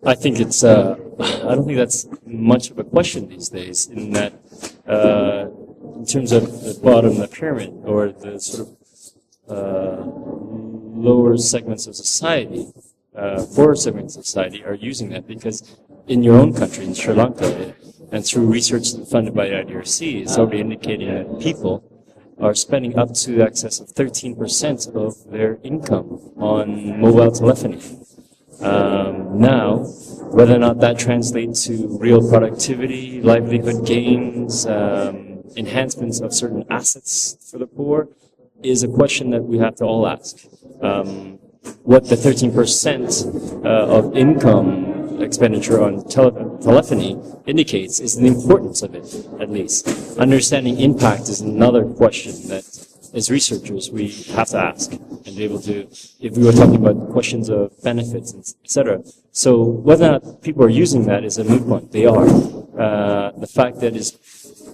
I think it's, I don't think that's much of a question these days, in that, in terms of the bottom of the pyramid, or the sort of lower segments of society, poorer segments of society are using that, because in your own country, in Sri Lanka, and through research funded by IDRC, it's already indicating that people are spending up to excess of 13% of their income on mobile telephony. Now, whether or not that translates to real productivity, livelihood gains, enhancements of certain assets for the poor, is a question that we have to all ask. What the 13% of income expenditure on telephony indicates is the importance of it, at least. Understanding impact is another question that, as researchers, we have to ask and be able to, if we were talking about questions of benefits, etc. So whether or not people are using that is a moot point. They are. The fact that is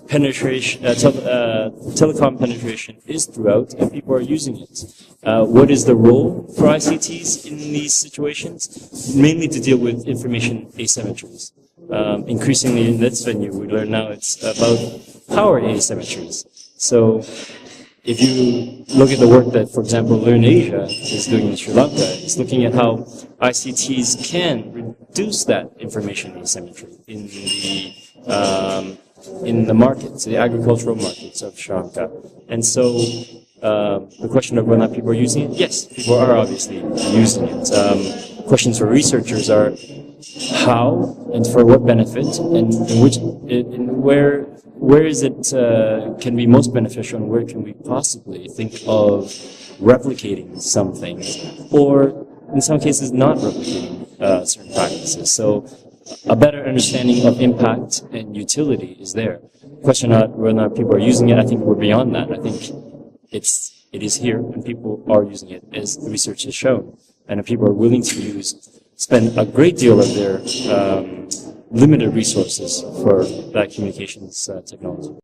penetration, telecom penetration is throughout, and people are using it. What is the role for ICTs in these situations? Mainly to deal with information asymmetries. Increasingly in this venue, we learn now it's about power asymmetries. So if you look at the work that, for example, Learn Asia is doing in Sri Lanka, it's looking at how ICTs can reduce that information asymmetry in the markets, the agricultural markets of Sri Lanka. And so the question of whether or not people are using it, yes, people are obviously using it. Questions for researchers are how and for what benefit, and where is it can be most beneficial, and where can we possibly think of replicating some things, or in some cases not replicating certain practices. So a better understanding of impact and utility is there. Question of whether or not people are using it, I think we're beyond that. I think it is here, and people are using it, as the research has shown. And if people are willing to spend a great deal of their limited resources for that communications technology.